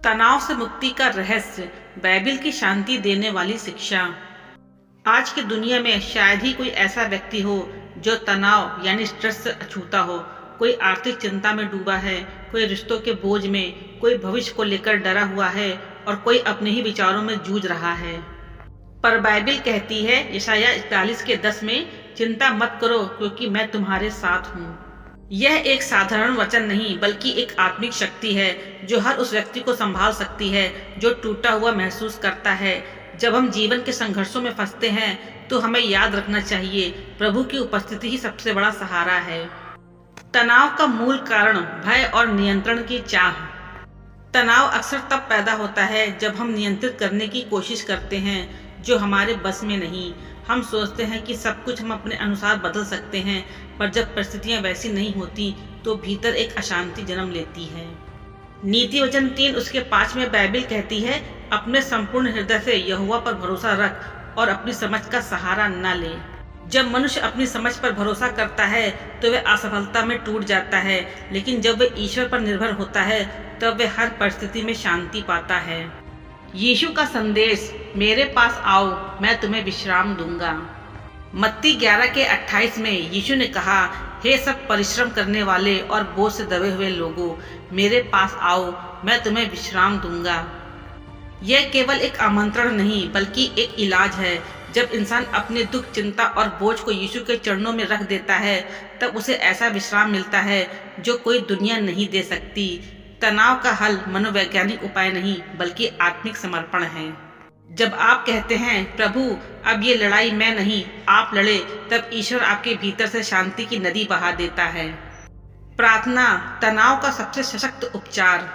तनाव से मुक्ति का रहस्य, बाइबिल की शांति देने वाली शिक्षा। आज की दुनिया में शायद ही कोई ऐसा व्यक्ति हो जो तनाव यानी स्ट्रेस से अछूता हो। कोई आर्थिक चिंता में डूबा है, कोई रिश्तों के बोझ में, कोई भविष्य को लेकर डरा हुआ है और कोई अपने ही विचारों में जूझ रहा है। पर बाइबिल कहती है यशायाह 41:10 में, चिंता मत करो क्योंकि मैं तुम्हारे साथ हूँ। यह एक साधारण वचन नहीं बल्कि एक आत्मिक शक्ति है जो हर उस व्यक्ति को संभाल सकती है जो टूटा हुआ महसूस करता है। जब हम जीवन के संघर्षों में फंसते हैं तो हमें याद रखना चाहिए, प्रभु की उपस्थिति ही सबसे बड़ा सहारा है। तनाव का मूल कारण भय और नियंत्रण की चाह। तनाव अक्सर तब पैदा होता है जब हम नियंत्रित करने की कोशिश करते हैं जो हमारे बस में नहीं। हम सोचते हैं कि सब कुछ हम अपने अनुसार बदल सकते हैं, पर जब परिस्थितियां वैसी नहीं होती तो भीतर एक अशांति जन्म लेती है। नीति वचन 3:5 में बाइबिल कहती है, अपने संपूर्ण हृदय से यहोवा पर भरोसा रख और अपनी समझ का सहारा न ले। जब मनुष्य अपनी समझ पर भरोसा करता है तो वह असफलता में टूट जाता है, लेकिन जब वह ईश्वर पर निर्भर होता है तब वह हर परिस्थिति में शांति पाता है। यीशु का संदेश, मेरे पास आओ मैं तुम्हें विश्राम दूंगा। मत्ती 11:28 में यीशु ने कहा, हे सब परिश्रम करने वाले और बोझ से दबे हुए लोगों, मेरे पास आओ मैं तुम्हें विश्राम दूंगा। यह केवल एक आमंत्रण नहीं बल्कि एक इलाज है। जब इंसान अपने दुख, चिंता और बोझ को यीशु के चरणों में रख देता है तब उसे ऐसा विश्राम मिलता है जो कोई दुनिया नहीं दे सकती। तनाव का हल मनोवैज्ञानिक उपाय नहीं बल्कि आत्मिक समर्पण है। जब आप कहते हैं, प्रभु अब ये लड़ाई मैं नहीं आप लड़े, तब ईश्वर आपके भीतर से शांति की नदी बहा देता है। प्रार्थना, तनाव का सबसे सशक्त उपचार।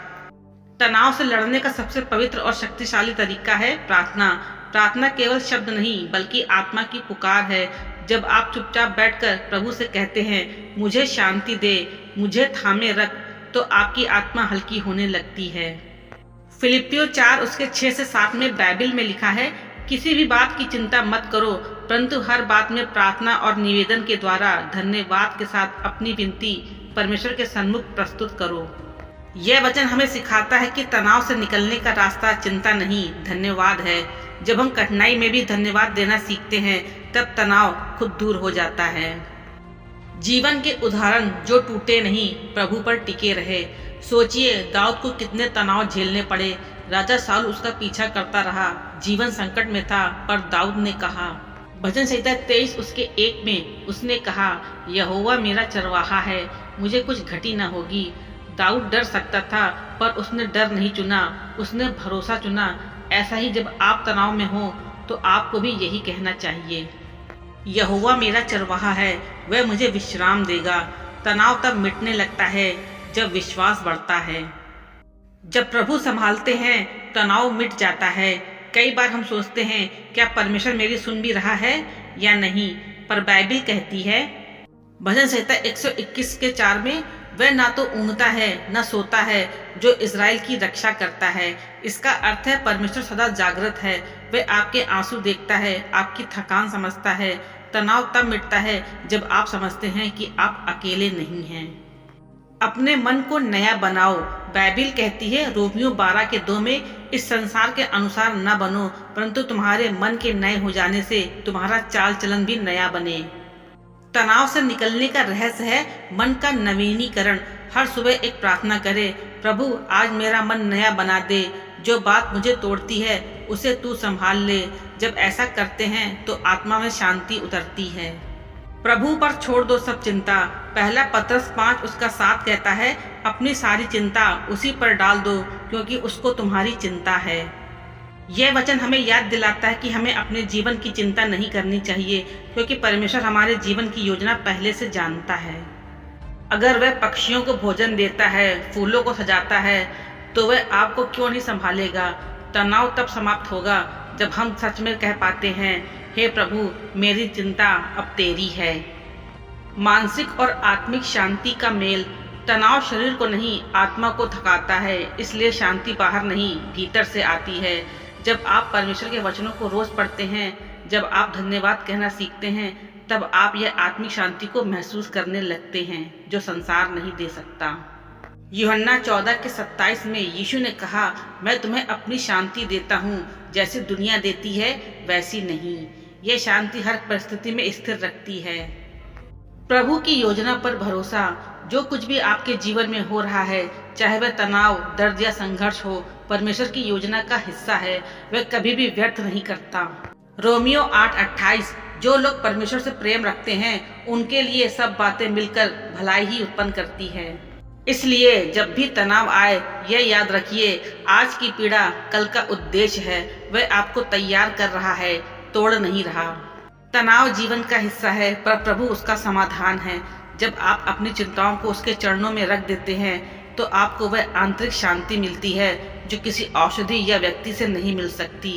तनाव से लड़ने का सबसे पवित्र और शक्तिशाली तरीका है प्रार्थना। प्रार्थना केवल शब्द नहीं बल्कि आत्मा की पुकार है। जब आप चुपचाप बैठकर प्रभु से कहते हैं, मुझे शांति दे, मुझे थामे रख, तो आपकी आत्मा हल्की होने लगती है। फिलिपियों 4:6-7 में बाइबिल में लिखा है, किसी भी बात की चिंता मत करो, परंतु हर बात में प्रार्थना और निवेदन के द्वारा धन्यवाद के साथ अपनी विनती परमेश्वर के सन्मुख प्रस्तुत करो। यह वचन हमें सिखाता है कि तनाव से निकलने का रास्ता चिंता नहीं, धन्यवाद है। जब हम कठिनाई में भी धन्यवाद देना सीखते हैं तब तनाव खुद दूर हो जाता है। जीवन के उदाहरण जो टूटे नहीं, प्रभु पर टिके रहे। सोचिए, दाऊद को कितने तनाव झेलने पड़े। राजा शाऊल उसका पीछा करता रहा, जीवन संकट में था, पर दाऊद ने कहा, भजन संहिता 23:1 में उसने कहा, यहोवा मेरा चरवाहा है, मुझे कुछ घटी न होगी। दाऊद डर सकता था पर उसने डर नहीं चुना, उसने भरोसा चुना। ऐसा ही जब आप तनाव में हो तो आपको भी यही कहना चाहिए, यहोवा मेरा चरवाहा है, वह मुझे विश्राम देगा। तनाव तब मिटने लगता है जब विश्वास बढ़ता है। जब प्रभु संभालते हैं तनाव मिट जाता है। कई बार हम सोचते हैं, क्या परमेश्वर मेरी सुन भी रहा है या नहीं, पर बाइबिल कहती है भजन संहिता 121:4 में, वह ना तो ऊँघता है न सोता है जो इज़राइल की रक्षा करता है। इसका अर्थ है परमेश्वर सदा जागृत है, वह आपके आंसू देखता है, आपकी थकान समझता है। तनाव तब मिटता है जब आप समझते हैं कि आप अकेले नहीं हैं। अपने मन को नया बनाओ। बाइबिल कहती है रोमियो 12:2 में, इस संसार के अनुसार न बनो परंतु तुम्हारे मन के नए हो जाने से तुम्हारा चाल चलन भी नया बने। तनाव से निकलने का रहस्य है मन का नवीनीकरण। हर सुबह एक प्रार्थना करें, प्रभु आज मेरा मन नया बना दे, जो बात मुझे तोड़ती है उसे तू संभाल ले। जब ऐसा करते हैं तो आत्मा में शांति उतरती है। प्रभु पर छोड़ दो सब चिंता। पहला पतरस 5:7 कहता है, अपनी सारी चिंता उसी पर डाल दो क्योंकि उसको तुम्हारी चिंता है। यह वचन हमें याद दिलाता है कि हमें अपने जीवन की चिंता नहीं करनी चाहिए क्योंकि परमेश्वर हमारे जीवन की योजना पहले से जानता है। अगर वह पक्षियों को भोजन देता है, फूलों को सजाता है, तो वह आपको क्यों नहीं संभालेगा। तनाव तब समाप्त होगा जब हम सच में कह पाते हैं, हे प्रभु मेरी चिंता अब तेरी है। मानसिक और आत्मिक शांति का मेल। तनाव शरीर को नहीं आत्मा को थकाता है, इसलिए शांति बाहर नहीं भीतर से आती है। जब आप परमेश्वर के वचनों को रोज पढ़ते हैं, जब आप धन्यवाद कहना सीखते हैं, तब आप यह आत्मिक शांति को महसूस करने लगते हैं जो संसार नहीं दे सकता। यूहन्ना 14 के 27 में यीशु ने कहा, मैं तुम्हें अपनी शांति देता हूँ, जैसे दुनिया देती है वैसी नहीं। यह शांति हर परिस्थिति में स्थिर रखती है। प्रभु की योजना पर भरोसा। जो कुछ भी आपके जीवन में हो रहा है, चाहे वह तनाव, दर्द या संघर्ष हो, परमेश्वर की योजना का हिस्सा है। वह कभी भी व्यर्थ नहीं करता। रोमियो 8:28, जो लोग परमेश्वर से प्रेम रखते हैं उनके लिए सब बातें मिलकर भलाई ही उत्पन्न करती है। इसलिए जब भी तनाव आए, यह याद रखिए, आज की पीड़ा कल का उद्देश्य है। वह आपको तैयार कर रहा है, तोड़ नहीं रहा। तनाव जीवन का हिस्सा है, पर प्रभु उसका समाधान है। जब आप अपनी चिंताओं को उसके चरणों में रख देते हैं तो आपको वह आंतरिक शांति मिलती है जो किसी औषधि या व्यक्ति से नहीं मिल सकती।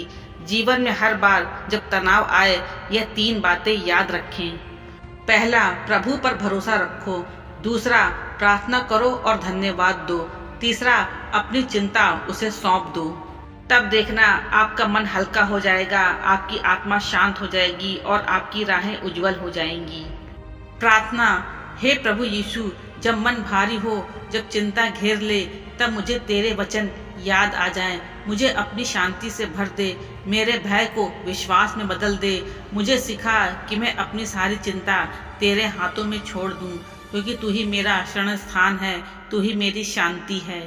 जीवन में हर बार जब तनाव आए, यह 3 बातें याद रखें। पहला, प्रभु पर भरोसा रखो। दूसरा, प्रार्थना करो और धन्यवाद दो। तीसरा, अपनी चिंता उसे सौंप दो। तब देखना आपका मन हल्का हो जाएगा, आपकी आत्मा शांत हो जाएगी और आपकी राहें उज्जवल हो जाएंगी। प्रार्थना। हे प्रभु यीशु, जब मन भारी हो, जब चिंता घेर ले, तब मुझे तेरे वचन याद आ जाएं। मुझे अपनी शांति से भर दे, मेरे भय को विश्वास में बदल दे। मुझे सिखा कि मैं अपनी सारी चिंता तेरे हाथों में छोड़ दूं, क्योंकि तू ही मेरा शरण स्थान है, तू ही मेरी शांति है।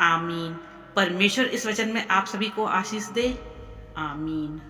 आमीन। परमेश्वर इस वचन में आप सभी को आशीष दे। आमीन।